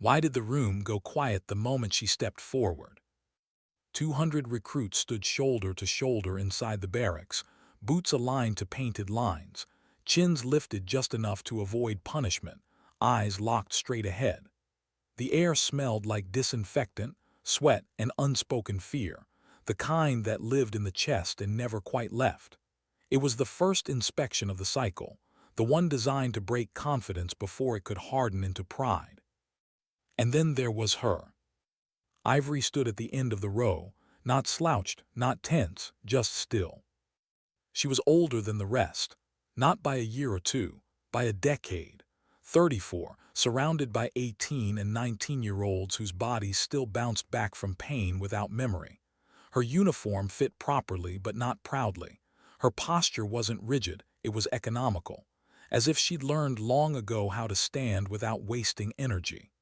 Why did the room go quiet the moment she stepped forward? 200 recruits stood shoulder to shoulder inside the barracks, boots aligned to painted lines, chins lifted just enough to avoid punishment, eyes locked straight ahead. The air smelled like disinfectant, sweat, and unspoken fear, the kind that lived in the chest and never quite left. It was the first inspection of the cycle, the one designed to break confidence before it could harden into pride. And then there was her. Ivory stood at the end of the row, not slouched, not tense, just still. She was older than the rest, not by a year or two, by a decade. 34, surrounded by 18 and 19-year-olds whose bodies still bounced back from pain without memory. Her uniform fit properly but not proudly. Her posture wasn't rigid, it was economical, as if she'd learned long ago how to stand without wasting energy.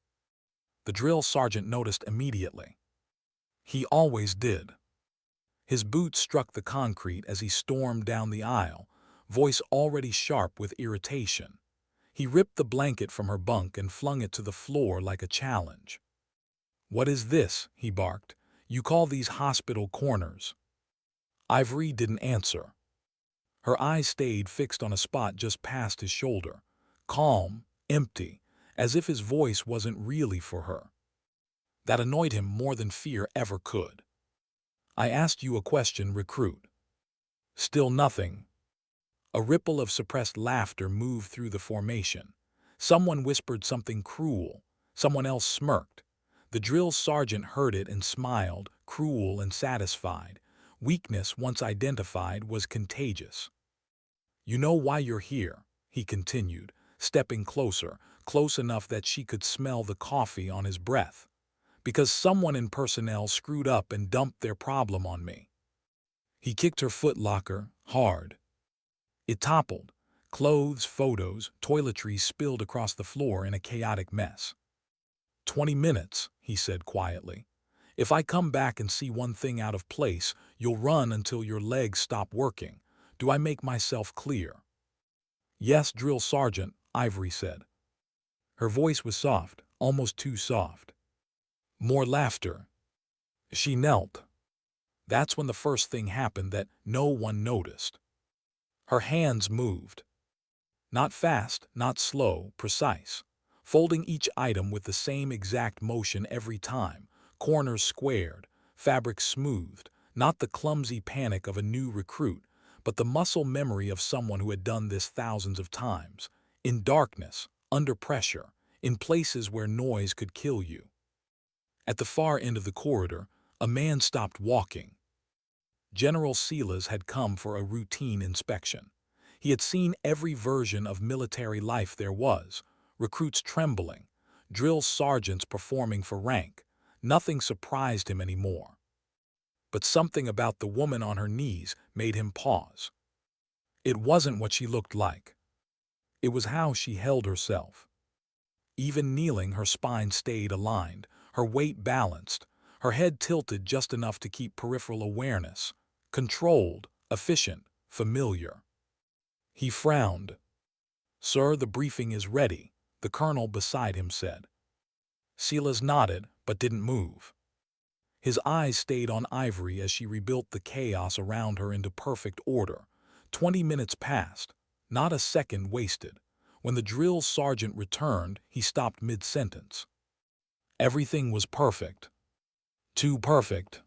The drill sergeant noticed immediately. He always did. His boots struck the concrete as he stormed down the aisle, voice already sharp with irritation. He ripped the blanket from her bunk and flung it to the floor like a challenge. "What is this?" he barked. "You call these hospital corners?" Ivory didn't answer. Her eyes stayed fixed on a spot just past his shoulder, calm, empty, as if his voice wasn't really for her. That annoyed him more than fear ever could. "I asked you a question, recruit." Still nothing. A ripple of suppressed laughter moved through the formation. Someone whispered something cruel. Someone else smirked. The drill sergeant heard it and smiled, cruel and satisfied. Weakness, once identified, was contagious. "You know why you're here," he continued, stepping closer, close enough that she could smell the coffee on his breath. "Because someone in personnel screwed up and dumped their problem on me." He kicked her footlocker, hard. It toppled. Clothes, photos, toiletries spilled across the floor in a chaotic mess. 20 minutes, he said quietly. "If I come back and see one thing out of place, you'll run until your legs stop working. Do I make myself clear?" "Yes, drill sergeant," Ivory said. Her voice was soft, almost too soft. More laughter. She knelt. That's when the first thing happened that no one noticed. Her hands moved. Not fast, not slow, precise. Folding each item with the same exact motion every time, corners squared, fabric smoothed, not the clumsy panic of a new recruit, but the muscle memory of someone who had done this thousands of times, in darkness, under pressure, in places where noise could kill you. At the far end of the corridor, a man stopped walking. General Silas had come for a routine inspection. He had seen every version of military life there was, recruits trembling, drill sergeants performing for rank. Nothing surprised him anymore. But something about the woman on her knees made him pause. It wasn't what she looked like. It was how she held herself. Even kneeling, her spine stayed aligned, her weight balanced, her head tilted just enough to keep peripheral awareness. Controlled, efficient, familiar. He frowned. "Sir, the briefing is ready," the colonel beside him said. Silas nodded, but didn't move. His eyes stayed on Ivory as she rebuilt the chaos around her into perfect order. 20 minutes passed, not a second wasted. When the drill sergeant returned, he stopped mid-sentence. Everything was perfect. Too perfect.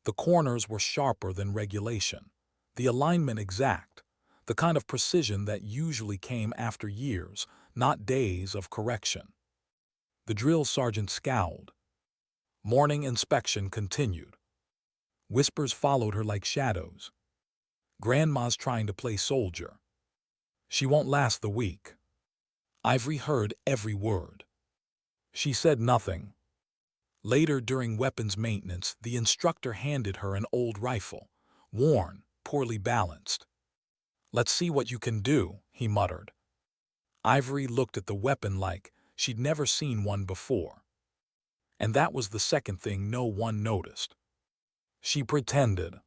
The corners were sharper than regulation, the alignment exact, the kind of precision that usually came after years, not days of correction. The drill sergeant scowled. Morning inspection continued. Whispers followed her like shadows. "Grandma's trying to play soldier. She won't last the week." Ivory heard every word. She said nothing. Later, during weapons maintenance, the instructor handed her an old rifle, worn, poorly balanced. "Let's see what you can do," he muttered. Ivory looked at the weapon like she'd never seen one before. And that was the second thing no one noticed. She pretended.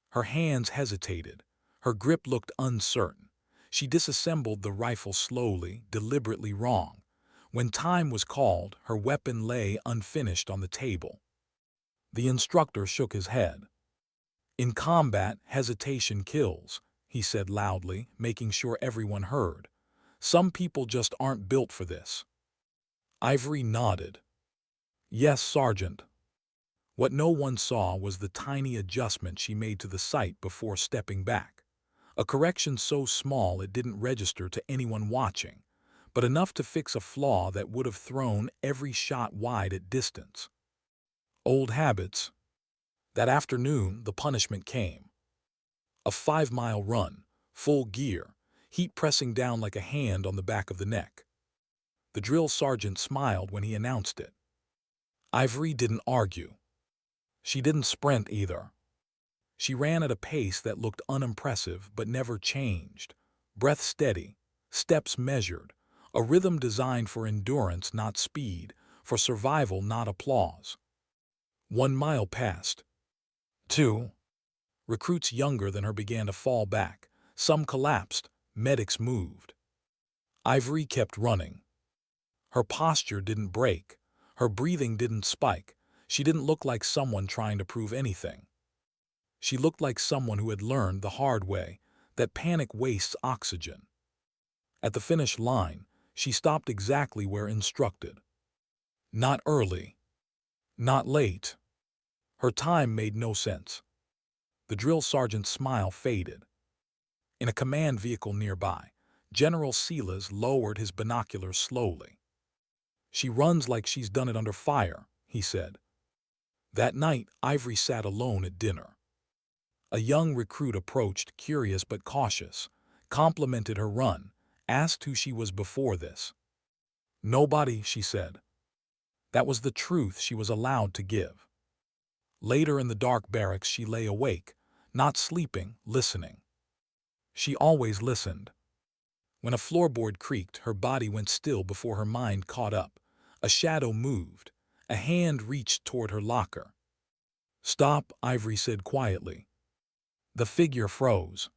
Her hands hesitated. Her grip looked uncertain. She disassembled the rifle slowly, deliberately wrong. When time was called, her weapon lay unfinished on the table. The instructor shook his head. "In combat, hesitation kills," he said loudly, making sure everyone heard. "Some people just aren't built for this." Ivory nodded. "Yes, Sergeant." What no one saw was the tiny adjustment she made to the sight before stepping back. A correction so small it didn't register to anyone watching, but enough to fix a flaw that would have thrown every shot wide at distance. Old habits. That afternoon, the punishment came. A 5-mile run, full gear, heat pressing down like a hand on the back of the neck. The drill sergeant smiled when he announced it. Ivory didn't argue. She didn't sprint either. She ran at a pace that looked unimpressive but never changed. Breath steady, steps measured, a rhythm designed for endurance, not speed, for survival, not applause. 1 mile passed. 2. Recruits younger than her began to fall back. Some collapsed. Medics moved. Ivory kept running. Her posture didn't break. Her breathing didn't spike. She didn't look like someone trying to prove anything. She looked like someone who had learned the hard way that panic wastes oxygen. At the finish line, she stopped exactly where instructed. Not early. Not late. Her time made no sense. The drill sergeant's smile faded. In a command vehicle nearby, General Silas lowered his binoculars slowly. "She runs like she's done it under fire," he said. That night, Ivory sat alone at dinner. A young recruit approached, curious but cautious, complimented her run, asked who she was before this. "Nobody," she said. That was the truth she was allowed to give. Later in the dark barracks, she lay awake, not sleeping, listening. She always listened. When a floorboard creaked, her body went still before her mind caught up. A shadow moved. A hand reached toward her locker. "Stop," Ivory said quietly. The figure froze.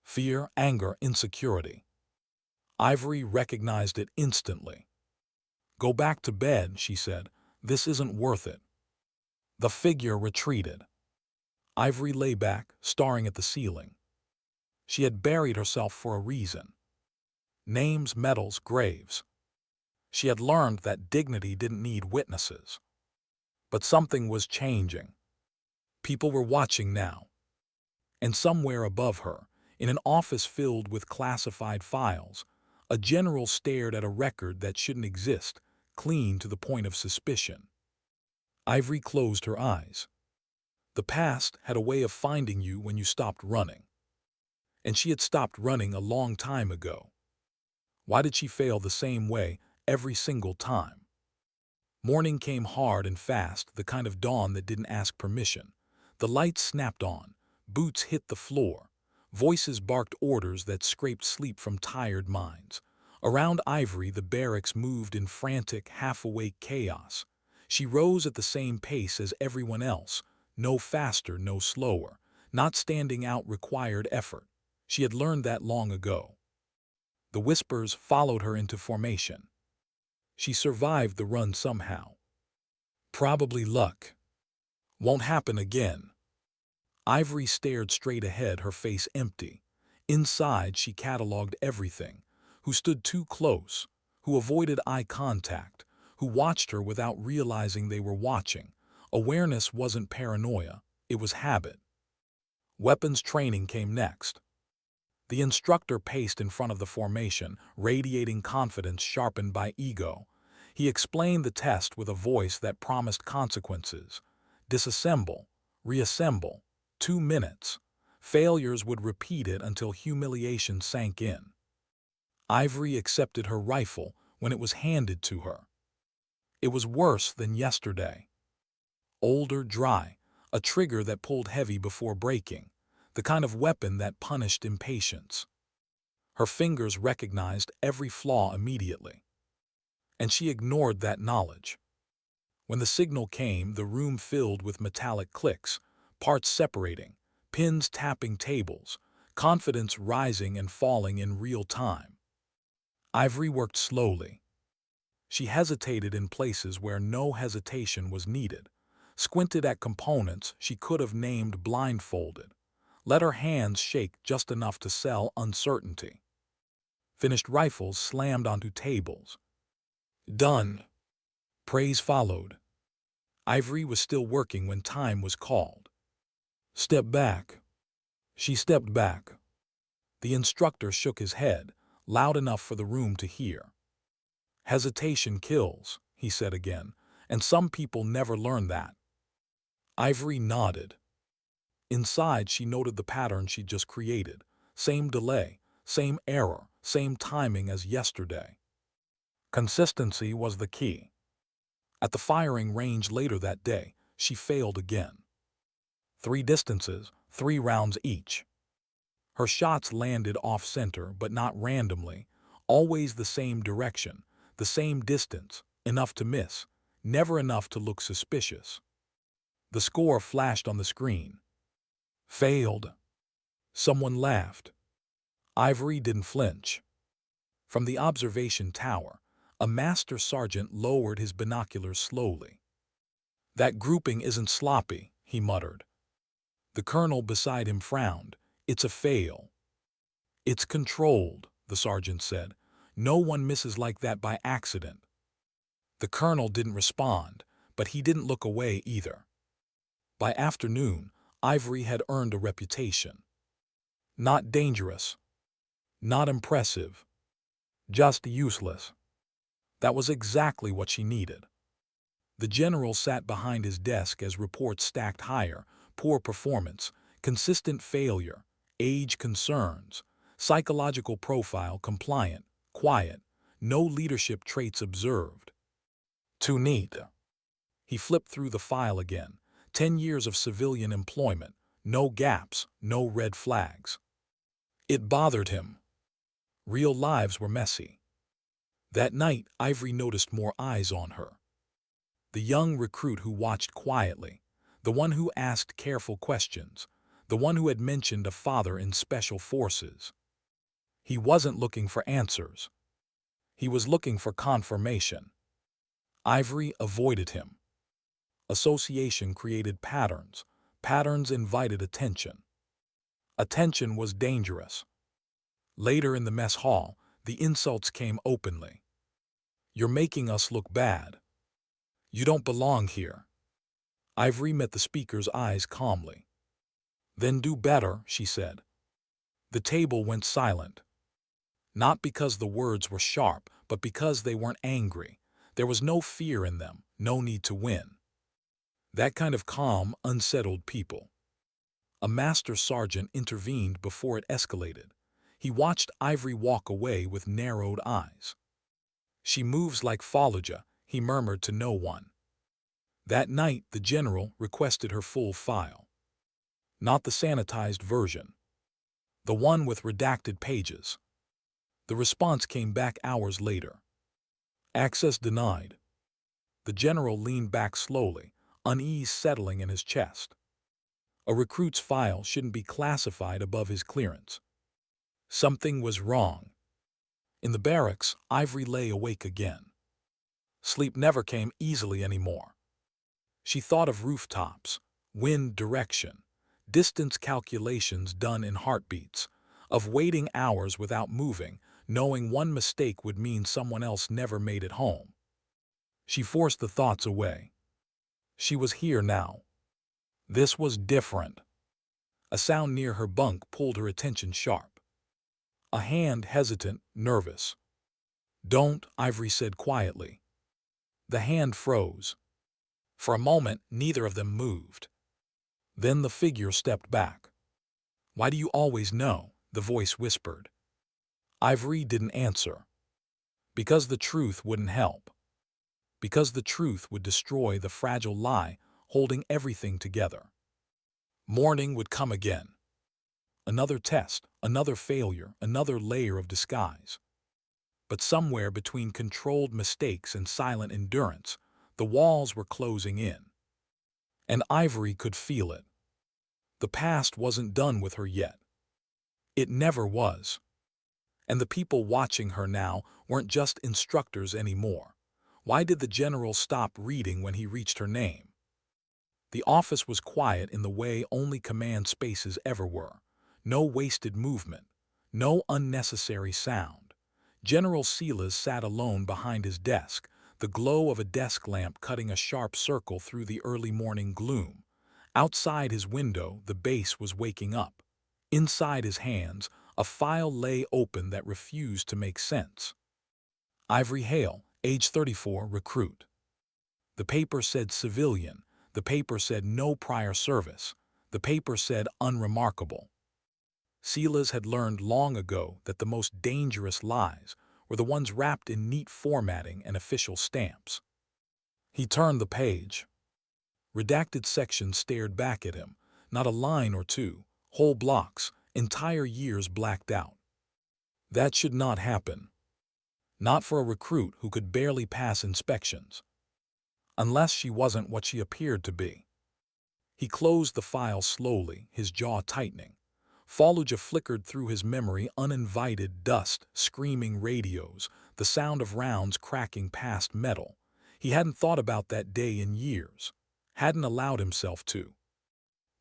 Fear, anger, insecurity. Ivory recognized it instantly. "Go back to bed," she said. "This isn't worth it." The figure retreated. Ivory lay back, staring at the ceiling. She had buried herself for a reason. Names, medals, graves. She had learned that dignity didn't need witnesses. But something was changing. People were watching now. And somewhere above her, in an office filled with classified files, a general stared at a record that shouldn't exist, clean to the point of suspicion. Ivory closed her eyes. The past had a way of finding you when you stopped running. And she had stopped running a long time ago. Why did she fail the same way every single time? Morning came hard and fast, the kind of dawn that didn't ask permission. The lights snapped on, boots hit the floor, voices barked orders that scraped sleep from tired minds. Around Ivory, the barracks moved in frantic, half-awake chaos. She rose at the same pace as everyone else, no faster, no slower. Not standing out required effort. She had learned that long ago. The whispers followed her into formation. She survived the run somehow. Probably luck. Won't happen again. Ivory stared straight ahead, her face empty. Inside, she cataloged everything. Who stood too close, who avoided eye contact, who watched her without realizing they were watching. Awareness wasn't paranoia, it was habit. Weapons training came next. The instructor paced in front of the formation, radiating confidence sharpened by ego. He explained the test with a voice that promised consequences. Disassemble, reassemble, 2 minutes. Failures would repeat it until humiliation sank in. Ivory accepted her rifle when it was handed to her. It was worse than yesterday. Older, dry, a trigger that pulled heavy before breaking, the kind of weapon that punished impatience. Her fingers recognized every flaw immediately. And she ignored that knowledge. When the signal came, the room filled with metallic clicks, parts separating, pins tapping tables, confidence rising and falling in real time. Ivory worked slowly. She hesitated in places where no hesitation was needed, squinted at components she could have named blindfolded, let her hands shake just enough to sell uncertainty. Finished rifles slammed onto tables. Done. Praise followed. Ivory was still working when time was called. Step back. She stepped back. The instructor shook his head, loud enough for the room to hear. Hesitation kills, he said again, and some people never learn that. Ivory nodded. Inside, she noted the pattern she'd just created. Same delay, same error, same timing as yesterday. Consistency was the key. At the firing range later that day, she failed again. 3 distances, 3 rounds each. Her shots landed off-center, but not randomly, always the same direction, the same distance, enough to miss, never enough to look suspicious. The score flashed on the screen. Failed. Someone laughed. Ivory didn't flinch. From the observation tower, a master sergeant lowered his binoculars slowly. That grouping isn't sloppy, he muttered. The colonel beside him frowned. It's a fail. It's controlled, the sergeant said. No one misses like that by accident. The colonel didn't respond, but he didn't look away either. By afternoon, Ivory had earned a reputation. Not dangerous. Not impressive. Just useless. That was exactly what she needed. The general sat behind his desk as reports stacked higher: poor performance, consistent failure, age concerns, psychological profile compliant, quiet, no leadership traits observed. Too neat. He flipped through the file again. 10 years of civilian employment, no gaps, no red flags. It bothered him. Real lives were messy. That night, Ivory noticed more eyes on her. The young recruit who watched quietly, the one who asked careful questions, the one who had mentioned a father in special forces. He wasn't looking for answers. He was looking for confirmation. Ivory avoided him. Association created patterns. Patterns invited attention. Attention was dangerous. Later in the mess hall, the insults came openly. You're making us look bad. You don't belong here. Ivory met the speaker's eyes calmly. Then do better, she said. The table went silent. Not because the words were sharp, but because they weren't angry. There was no fear in them, no need to win. That kind of calm unsettled people. A master sergeant intervened before it escalated. He watched Ivory walk away with narrowed eyes. She moves like Fallujah, he murmured to no one. That night, the general requested her full file. Not the sanitized version. The one with redacted pages. The response came back hours later. Access denied. The general leaned back slowly, unease settling in his chest. A recruit's file shouldn't be classified above his clearance. Something was wrong. In the barracks, Ivory lay awake again. Sleep never came easily anymore. She thought of rooftops, wind direction, distance calculations done in heartbeats, of waiting hours without moving, knowing one mistake would mean someone else never made it home. She forced the thoughts away. She was here now. This was different. A sound near her bunk pulled her attention sharp. A hand hesitant, nervous. Don't, Ivory said quietly. The hand froze. For a moment, neither of them moved. Then the figure stepped back. Why do you always know? The voice whispered. Ivory didn't answer. Because the truth wouldn't help. Because the truth would destroy the fragile lie holding everything together. Morning would come again. Another test, another failure, another layer of disguise. But somewhere between controlled mistakes and silent endurance, the walls were closing in. And Ivory could feel it. The past wasn't done with her yet. It never was. And the people watching her now weren't just instructors anymore. Why did the general stop reading when he reached her name? The office was quiet in the way only command spaces ever were. No wasted movement. No unnecessary sound. General Silas sat alone behind his desk, the glow of a desk lamp cutting a sharp circle through the early morning gloom. Outside his window, the base was waking up. Inside his hands, a file lay open that refused to make sense. Ivory Hale, age 34, recruit. The paper said civilian. The paper said no prior service. The paper said unremarkable. Silas had learned long ago that the most dangerous lies were the ones wrapped in neat formatting and official stamps. He turned the page. Redacted sections stared back at him, not a line or two, whole blocks, entire years blacked out. That should not happen. Not for a recruit who could barely pass inspections. Unless she wasn't what she appeared to be. He closed the file slowly, his jaw tightening. Fallujah flickered through his memory, uninvited dust, screaming radios, the sound of rounds cracking past metal. He hadn't thought about that day in years. Hadn't allowed himself to.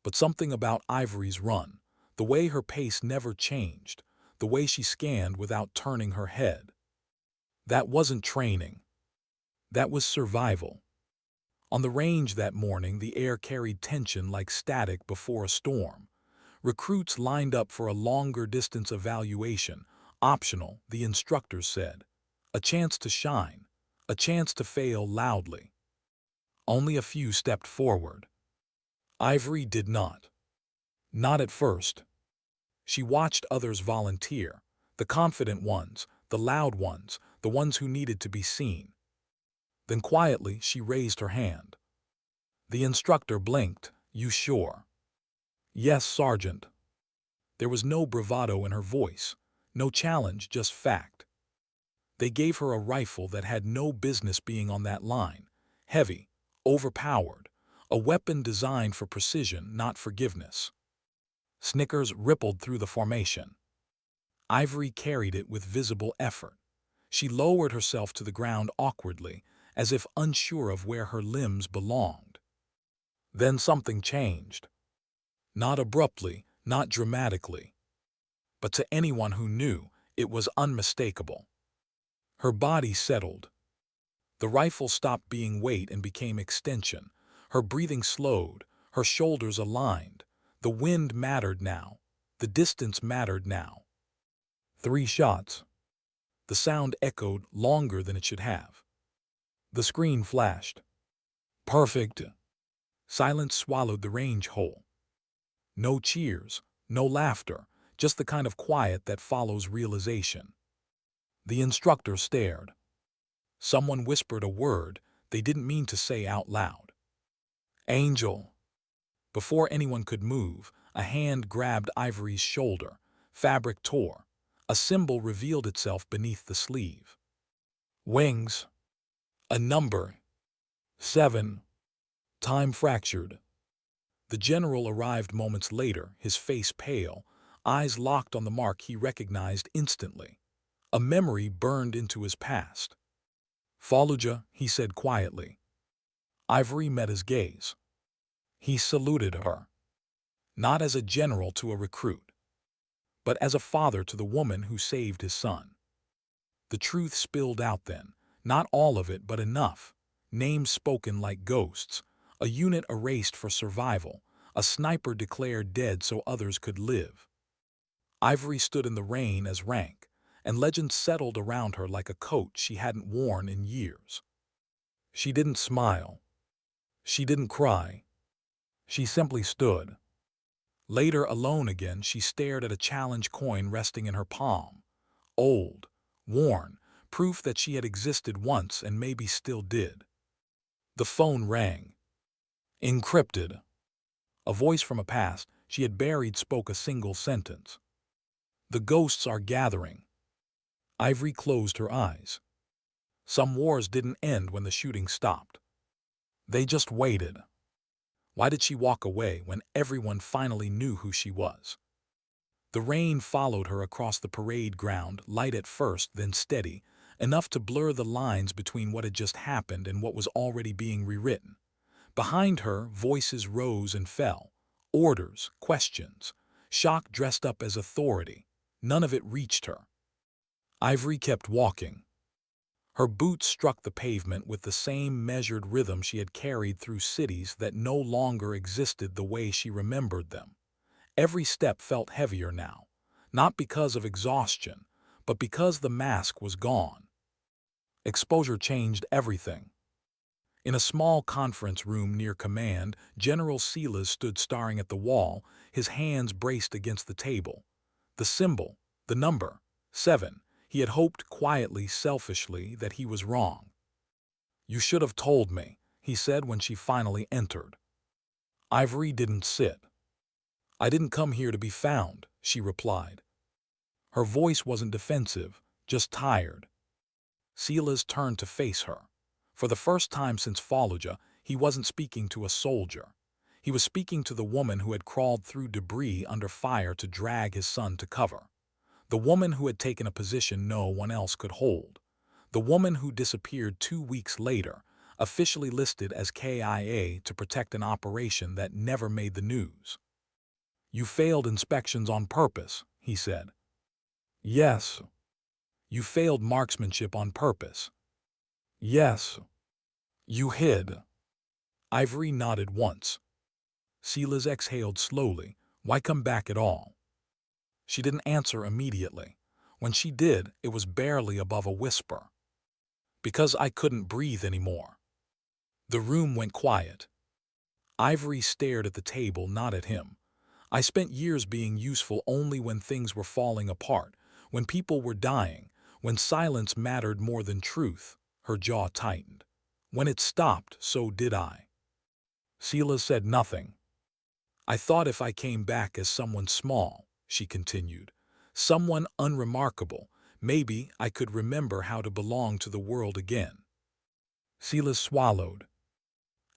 But something about Ivory's run, the way her pace never changed, the way she scanned without turning her head. That wasn't training. That was survival. On the range that morning, the air carried tension like static before a storm. Recruits lined up for a longer distance evaluation, optional, the instructor said. A chance to shine, a chance to fail loudly. Only a few stepped forward. Ivory did not. Not at first. She watched others volunteer, the confident ones, the loud ones, the ones who needed to be seen. Then quietly she raised her hand. The instructor blinked. You sure? Yes, Sergeant. There was no bravado in her voice, no challenge, just fact. They gave her a rifle that had no business being on that line, heavy, overpowered, a weapon designed for precision, not forgiveness. Snickers rippled through the formation. Ivory carried it with visible effort. She lowered herself to the ground awkwardly, as if unsure of where her limbs belonged. Then something changed. Not abruptly, not dramatically. But to anyone who knew, it was unmistakable. Her body settled. The rifle stopped being weight and became extension. Her breathing slowed, her shoulders aligned. The wind mattered now. The distance mattered now. 3 shots. The sound echoed longer than it should have. The screen flashed. Perfect. Silence swallowed the range whole. No cheers, no laughter, just the kind of quiet that follows realization. The instructor stared. Someone whispered a word they didn't mean to say out loud. Angel. Before anyone could move, a hand grabbed Ivory's shoulder. Fabric tore. A symbol revealed itself beneath the sleeve. Wings. A number. 7. Time fractured. The general arrived moments later, his face pale, eyes locked on the mark he recognized instantly. A memory burned into his past. Fallujah, he said quietly. Ivory met his gaze. He saluted her. Not as a general to a recruit, but as a father to the woman who saved his son. The truth spilled out then, not all of it, but enough. Names spoken like ghosts, a unit erased for survival, a sniper declared dead so others could live. Ivory stood in the rain as rank, and legend settled around her like a coat she hadn't worn in years. She didn't smile. She didn't cry. She simply stood. Later, alone again, she stared at a challenge coin resting in her palm. Old, worn, proof that she had existed once and maybe still did. The phone rang. Encrypted. A voice from a past she had buried spoke a single sentence. The ghosts are gathering. Ivory closed her eyes. Some wars didn't end when the shooting stopped. They just waited. Why did she walk away when everyone finally knew who she was? The rain followed her across the parade ground, light at first, then steady, enough to blur the lines between what had just happened and what was already being rewritten. Behind her, voices rose and fell. Orders, questions. Shock dressed up as authority. None of it reached her. Ivory kept walking. Her boots struck the pavement with the same measured rhythm she had carried through cities that no longer existed the way she remembered them. Every step felt heavier now, not because of exhaustion, but because the mask was gone. Exposure changed everything. In a small conference room near command, General Silas stood staring at the wall, his hands braced against the table. The symbol, the number, 7. He had hoped quietly, selfishly, that he was wrong. "You should have told me," he said when she finally entered. Ivory didn't sit. "I didn't come here to be found," she replied. Her voice wasn't defensive, just tired. Silas turned to face her. For the first time since Fallujah, he wasn't speaking to a soldier. He was speaking to the woman who had crawled through debris under fire to drag his son to cover. The woman who had taken a position no one else could hold. The woman who disappeared 2 weeks later, officially listed as KIA to protect an operation that never made the news. "You failed inspections on purpose," he said. "Yes." "You failed marksmanship on purpose." "Yes." "You hid." Ivory nodded once. Silas exhaled slowly. "Why come back at all?" She didn't answer immediately. When she did, it was barely above a whisper. "Because I couldn't breathe anymore." The room went quiet. Ivory stared at the table, not at him. "I spent years being useful only when things were falling apart, when people were dying, when silence mattered more than truth." Her jaw tightened. "When it stopped, so did I." Silas said nothing. "I thought if I came back as someone small," she continued, "someone unremarkable, maybe I could remember how to belong to the world again." Silas swallowed.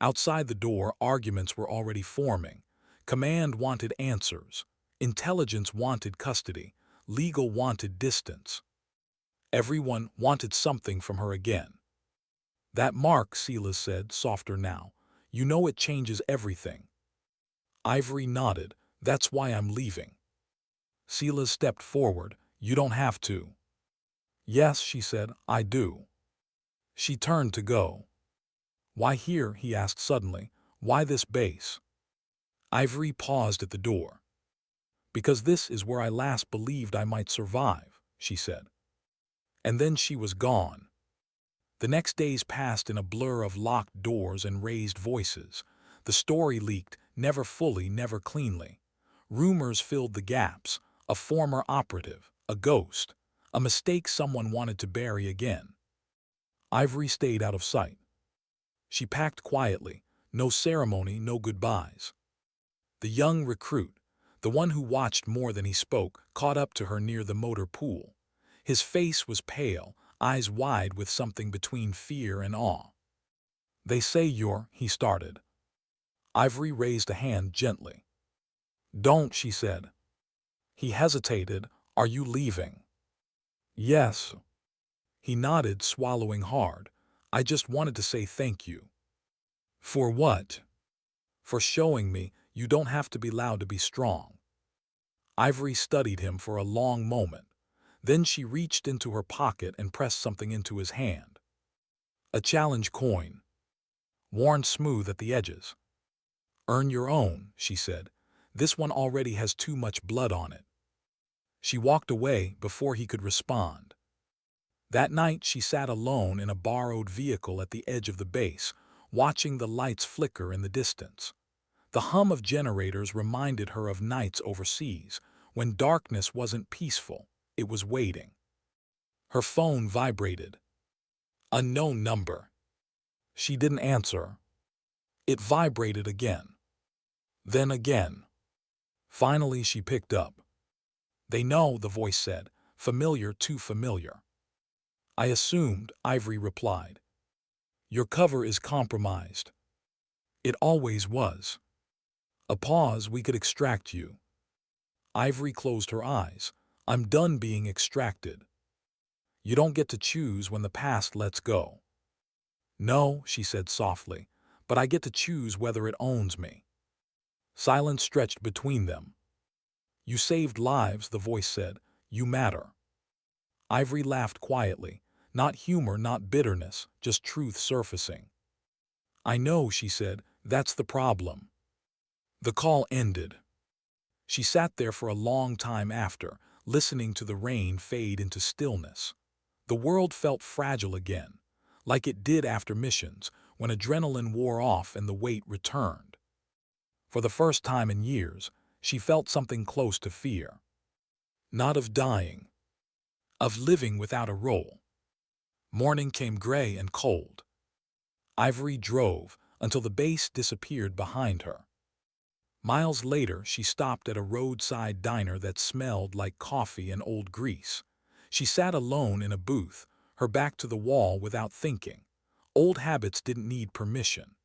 Outside the door, arguments were already forming. Command wanted answers. Intelligence wanted custody. Legal wanted distance. Everyone wanted something from her again. "That mark," Silas said, softer now, "you know it changes everything." Ivory nodded. "That's why I'm leaving." Silas stepped forward. "You don't have to." "Yes," she said, "I do." She turned to go. "Why here?" he asked suddenly. "Why this base?" Ivory paused at the door. "Because this is where I last believed I might survive," she said. And then she was gone. The next days passed in a blur of locked doors and raised voices. The story leaked, never fully, never cleanly. Rumors filled the gaps. A former operative, a ghost, a mistake someone wanted to bury again. Ivory stayed out of sight. She packed quietly, no ceremony, no goodbyes. The young recruit, the one who watched more than he spoke, caught up to her near the motor pool. His face was pale, eyes wide with something between fear and awe. "They say you're," he started. Ivory raised a hand gently. "Don't," she said. He hesitated. "Are you leaving?" "Yes." He nodded, swallowing hard. "I just wanted to say thank you." "For what?" "For showing me you don't have to be loud to be strong." Ivory studied him for a long moment. Then she reached into her pocket and pressed something into his hand. A challenge coin, worn smooth at the edges. "Earn your own," she said. "This one already has too much blood on it." She walked away before he could respond. That night she sat alone in a borrowed vehicle at the edge of the base, watching the lights flicker in the distance. The hum of generators reminded her of nights overseas, when darkness wasn't peaceful, it was waiting. Her phone vibrated. Unknown number. She didn't answer. It vibrated again. Then again. Finally she picked up. "They know," the voice said. "Familiar, too familiar." "I assumed," Ivory replied. "Your cover is compromised." "It always was." A pause. "We could extract you." Ivory closed her eyes. "I'm done being extracted." You don't get to choose when the past lets go. No, she said softly, but I get to choose whether it owns me. Silence stretched between them. You saved lives, the voice said. You matter. Ivory laughed quietly. Not humor, not bitterness, just truth surfacing. I know, she said. That's the problem. The call ended. She sat there for a long time after, listening to the rain fade into stillness. The world felt fragile again, like it did after missions, when adrenaline wore off and the weight returned. For the first time in years, she felt something close to fear. Not of dying, of living without a role. Morning came gray and cold. Ivory drove until the base disappeared behind her. Miles later, she stopped at a roadside diner that smelled like coffee and old grease. She sat alone in a booth, her back to the wall without thinking. Old habits didn't need permission.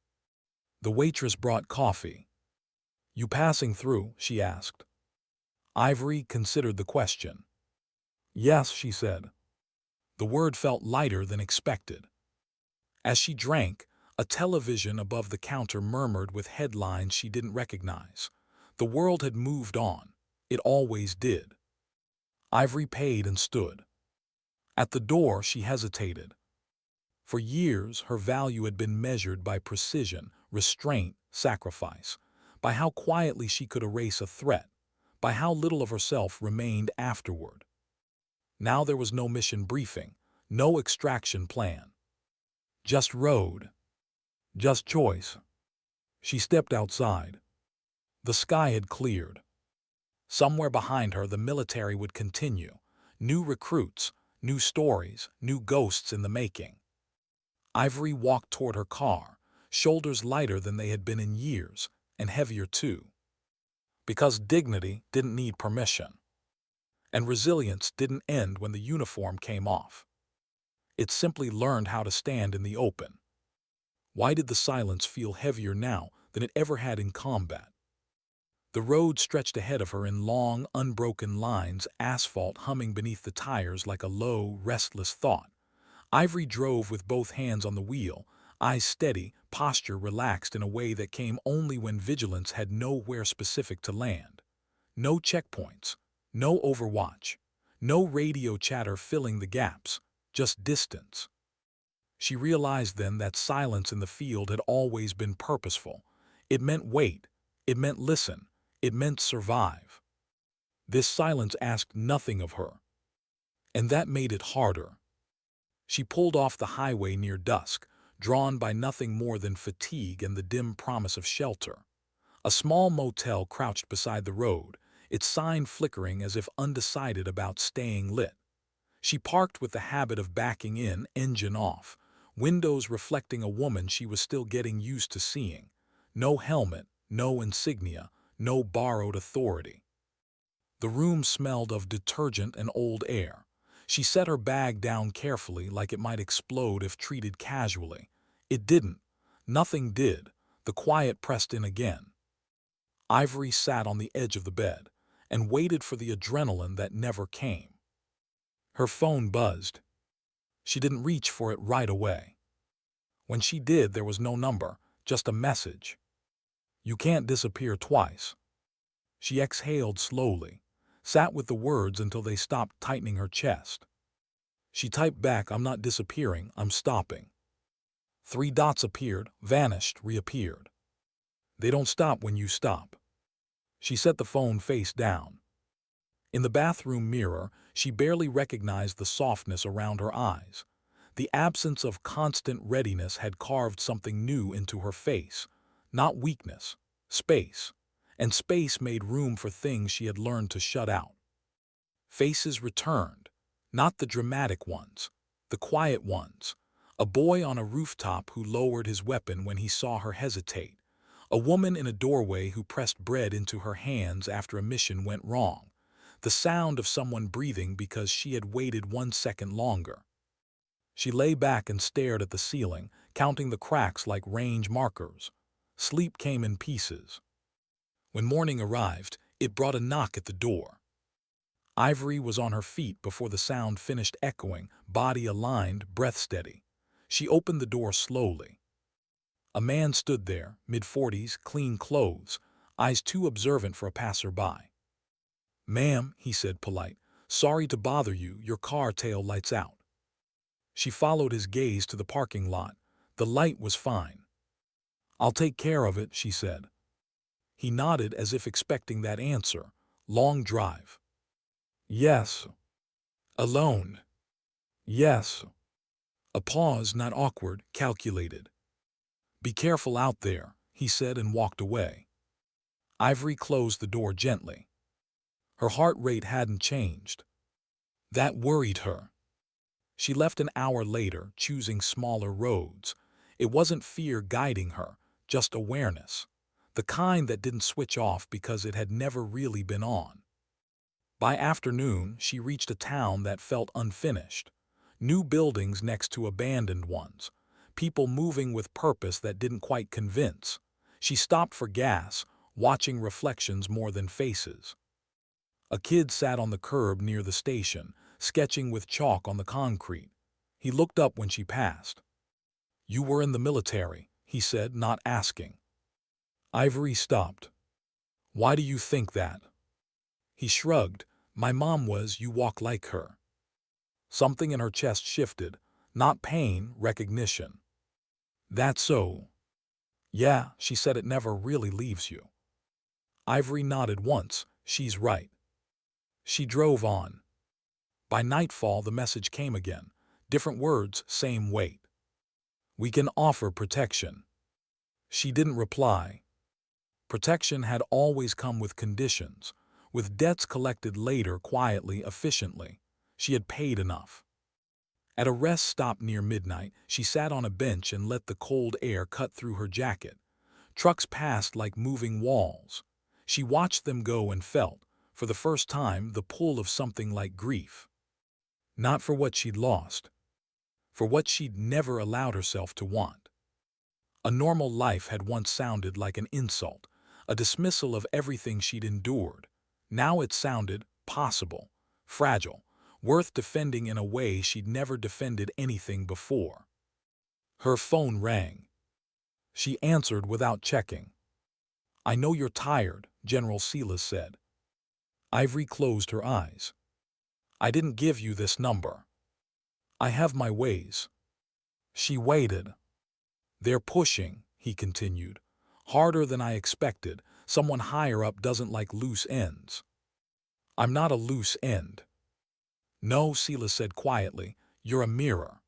The waitress brought coffee. You passing through? She asked. Ivory considered the question. Yes, she said. The word felt lighter than expected. As she drank, a television above the counter murmured with headlines she didn't recognize. The world had moved on. It always did. Ivory paid and stood. At the door, she hesitated. For years, her value had been measured by precision, restraint, sacrifice, by how quietly she could erase a threat, by how little of herself remained afterward. Now there was no mission briefing, no extraction plan. Just road. Just choice. She stepped outside. The sky had cleared. Somewhere behind her, the military would continue. New recruits, new stories, new ghosts in the making. Ivory walked toward her car, shoulders lighter than they had been in years, and heavier too. Because dignity didn't need permission. And resilience didn't end when the uniform came off. It simply learned how to stand in the open. Why did the silence feel heavier now than it ever had in combat? The road stretched ahead of her in long, unbroken lines, asphalt humming beneath the tires like a low, restless thought. Ivory drove with both hands on the wheel, eyes steady, posture relaxed in a way that came only when vigilance had nowhere specific to land. No checkpoints, no overwatch, no radio chatter filling the gaps, just distance. She realized then that silence in the field had always been purposeful. It meant wait, it meant listen, it meant survive. This silence asked nothing of her, and that made it harder. She pulled off the highway near dusk, drawn by nothing more than fatigue and the dim promise of shelter. A small motel crouched beside the road, its sign flickering as if undecided about staying lit. She parked with the habit of backing in, engine off, windows reflecting a woman she was still getting used to seeing. No helmet, no insignia, no borrowed authority. The room smelled of detergent and old air. She set her bag down carefully like it might explode if treated casually. It didn't. Nothing did. The quiet pressed in again. Ivory sat on the edge of the bed and waited for the adrenaline that never came. Her phone buzzed. She didn't reach for it right away. When she did, there was no number, just a message. You can't disappear twice. She exhaled slowly, sat with the words until they stopped tightening her chest. She typed back, I'm not disappearing, I'm stopping. 3 dots appeared, vanished, reappeared. They don't stop when you stop. She set the phone face down. In the bathroom mirror, she barely recognized the softness around her eyes. The absence of constant readiness had carved something new into her face. Not weakness, space. And space made room for things she had learned to shut out. Faces returned, not the dramatic ones, the quiet ones. A boy on a rooftop who lowered his weapon when he saw her hesitate. A woman in a doorway who pressed bread into her hands after a mission went wrong. The sound of someone breathing because she had waited 1 second longer. She lay back and stared at the ceiling, counting the cracks like range markers. Sleep came in pieces. When morning arrived, it brought a knock at the door. Ivory was on her feet before the sound finished echoing, body aligned, breath steady. She opened the door slowly. A man stood there, mid-40s, clean clothes, eyes too observant for a passerby. "Ma'am," he said, polite, "sorry to bother you, your car tail lights out." She followed his gaze to the parking lot. The light was fine. "I'll take care of it," she said. He nodded as if expecting that answer. "Long drive?" "Yes." "Alone?" "Yes." A pause, not awkward, calculated. "Be careful out there," he said and walked away. Ivory closed the door gently. Her heart rate hadn't changed. That worried her. She left an hour later, choosing smaller roads. It wasn't fear guiding her, just awareness. The kind that didn't switch off because it had never really been on. By afternoon, she reached a town that felt unfinished. New buildings next to abandoned ones. People moving with purpose that didn't quite convince. She stopped for gas, watching reflections more than faces. A kid sat on the curb near the station, sketching with chalk on the concrete. He looked up when she passed. "You were in the military," he said, not asking. Ivory stopped. "Why do you think that?" He shrugged. "My mom was, you walk like her." Something in her chest shifted. Not pain, recognition. "That's so?" "Yeah," she said, "it never really leaves you." Ivory nodded once. "She's right." She drove on. By nightfall, the message came again. Different words, same weight. "We can offer protection." She didn't reply. Protection had always come with conditions, with debts collected later quietly, efficiently. She had paid enough. At a rest stop near midnight, she sat on a bench and let the cold air cut through her jacket. Trucks passed like moving walls. She watched them go and felt, for the first time, the pull of something like grief. Not for what she'd lost, for what she'd never allowed herself to want. A normal life had once sounded like an insult, a dismissal of everything she'd endured. Now it sounded possible, fragile, worth defending in a way she'd never defended anything before. Her phone rang. She answered without checking. "I know you're tired," General Silas said. Ivory closed her eyes. "I didn't give you this number. I have my ways." She waited. "They're pushing," he continued. "Harder than I expected. Someone higher up doesn't like loose ends." "I'm not a loose end." "No," Silas said quietly. "You're a mirror."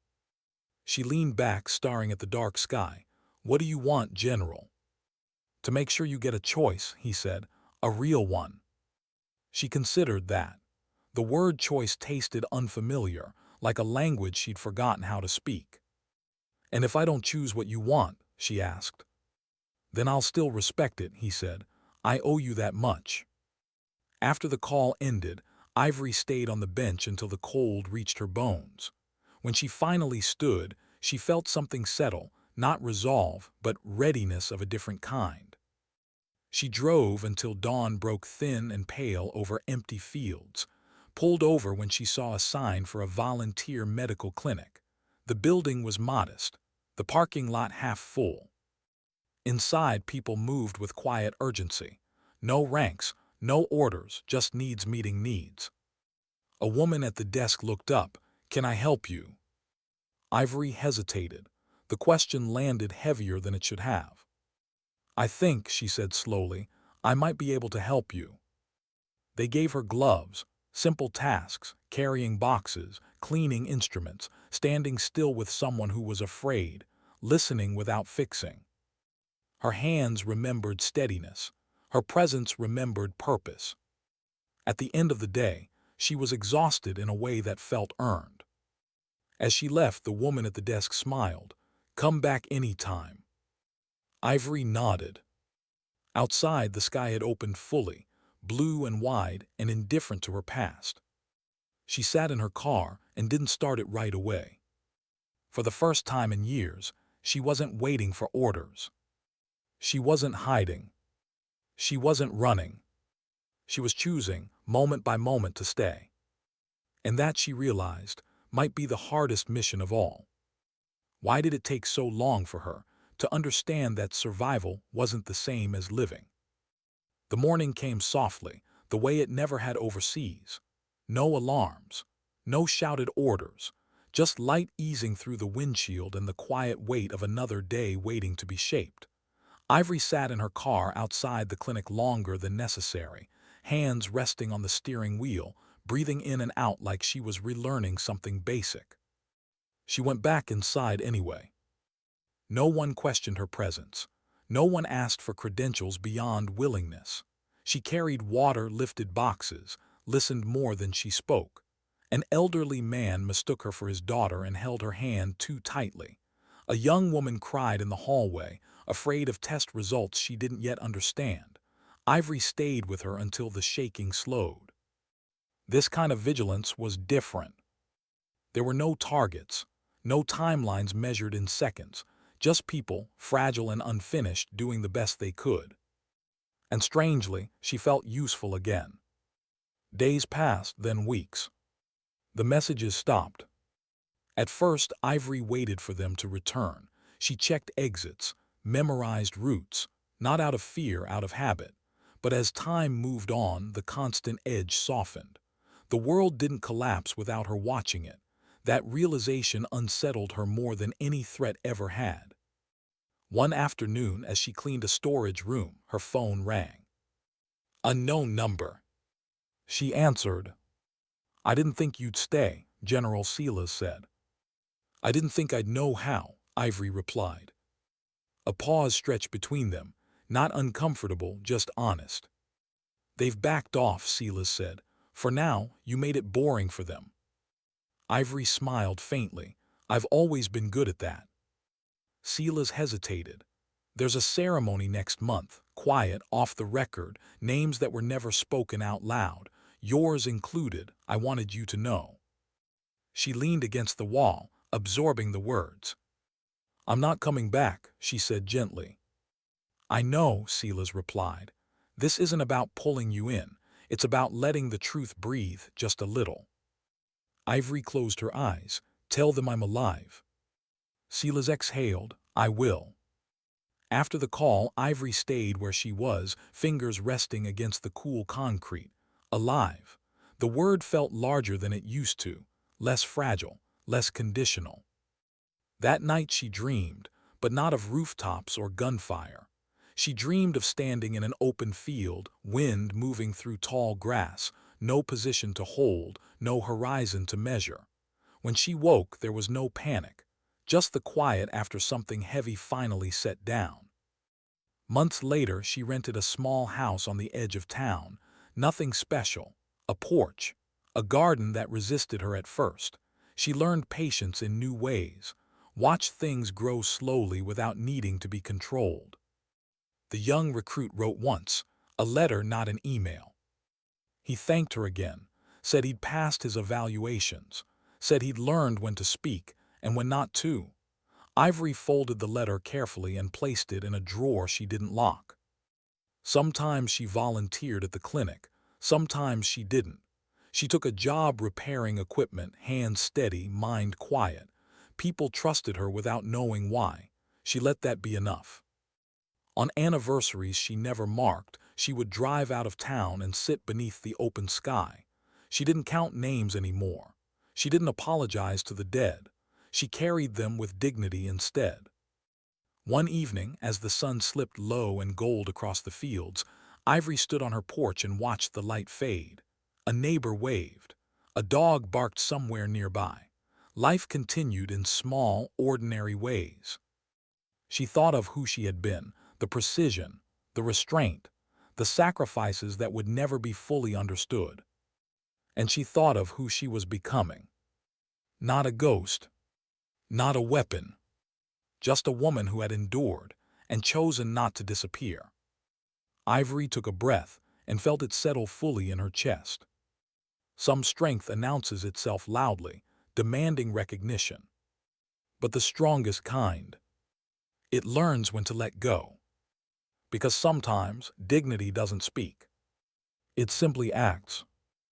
She leaned back, staring at the dark sky. "What do you want, General?" "To make sure you get a choice," he said. "A real one." She considered that. The word choice tasted unfamiliar, like a language she'd forgotten how to speak. "And if I don't choose what you want?" she asked. "Then I'll still respect it," he said. "I owe you that much." After the call ended, Ivory stayed on the bench until the cold reached her bones. When she finally stood, she felt something settle, not resolve, but readiness of a different kind. She drove until dawn broke thin and pale over empty fields, pulled over when she saw a sign for a volunteer medical clinic. The building was modest, the parking lot half full. Inside, people moved with quiet urgency. No ranks, no orders, just needs meeting needs. A woman at the desk looked up. "Can I help you?" Ivory hesitated. The question landed heavier than it should have. "I think," she said slowly, "I might be able to help you." They gave her gloves, simple tasks, carrying boxes, cleaning instruments, standing still with someone who was afraid, listening without fixing. Her hands remembered steadiness. Her presence remembered purpose. At the end of the day, she was exhausted in a way that felt earned. As she left, the woman at the desk smiled. "Come back any time." Ivory nodded. Outside, the sky had opened fully, blue and wide and indifferent to her past. She sat in her car and didn't start it right away. For the first time in years, she wasn't waiting for orders. She wasn't hiding. She wasn't running. She was choosing, moment by moment, to stay. And that, she realized, might be the hardest mission of all. Why did it take so long for her to understand that survival wasn't the same as living? The morning came softly, the way it never had overseas. No alarms, no shouted orders, just light easing through the windshield and the quiet weight of another day waiting to be shaped. Ivory sat in her car outside the clinic longer than necessary, hands resting on the steering wheel, breathing in and out like she was relearning something basic. She went back inside anyway. No one questioned her presence. No one asked for credentials beyond willingness. She carried water-lifted boxes, listened more than she spoke. An elderly man mistook her for his daughter and held her hand too tightly. A young woman cried in the hallway, afraid of test results she didn't yet understand. Ivory stayed with her until the shaking slowed. This kind of vigilance was different. There were no targets, no timelines measured in seconds, just people, fragile and unfinished, doing the best they could. And strangely, she felt useful again. Days passed, then weeks. The messages stopped. At first, Ivory waited for them to return. She checked exits, memorized routes, not out of fear, out of habit. But as time moved on, the constant edge softened. The world didn't collapse without her watching it. That realization unsettled her more than any threat ever had. One afternoon, as she cleaned a storage room, her phone rang. "Unknown number." She answered. "I didn't think you'd stay," General Silas said. "I didn't think I'd know how," Ivory replied. A pause stretched between them, not uncomfortable, just honest. "They've backed off," Silas said. "For now, you made it boring for them." Ivory smiled faintly. "I've always been good at that." Silas hesitated. "There's a ceremony next month, quiet, off the record, names that were never spoken out loud, yours included. I wanted you to know." She leaned against the wall, absorbing the words. "I'm not coming back," she said gently. "I know," Silas replied. "This isn't about pulling you in. It's about letting the truth breathe just a little." Ivory closed her eyes. "Tell them I'm alive." Silas exhaled. "I will." After the call, Ivory stayed where she was, fingers resting against the cool concrete. Alive. The word felt larger than it used to, less fragile, less conditional. That night she dreamed, but not of rooftops or gunfire. She dreamed of standing in an open field, wind moving through tall grass, no position to hold, no horizon to measure. When she woke, there was no panic, just the quiet after something heavy finally set down. Months later, she rented a small house on the edge of town. Nothing special. A porch. A garden that resisted her at first. She learned patience in new ways. Watched things grow slowly without needing to be controlled. The young recruit wrote once, a letter, not an email. He thanked her again, said he'd passed his evaluations, said he'd learned when to speak and when not to. Ivory folded the letter carefully and placed it in a drawer she didn't lock. Sometimes she volunteered at the clinic, sometimes she didn't. She took a job repairing equipment, hands steady, mind quiet. People trusted her without knowing why. She let that be enough. On anniversaries she never marked, she would drive out of town and sit beneath the open sky. She didn't count names anymore. She didn't apologize to the dead. She carried them with dignity instead. One evening, as the sun slipped low and gold across the fields, Ivory stood on her porch and watched the light fade. A neighbor waved. A dog barked somewhere nearby. Life continued in small, ordinary ways. She thought of who she had been, the precision, the restraint, the sacrifices that would never be fully understood. And she thought of who she was becoming. Not a ghost, not a weapon, just a woman who had endured and chosen not to disappear. Ivory took a breath and felt it settle fully in her chest. Some strength announces itself loudly, demanding recognition. But the strongest kind, it learns when to let go. Because sometimes dignity doesn't speak. It simply acts.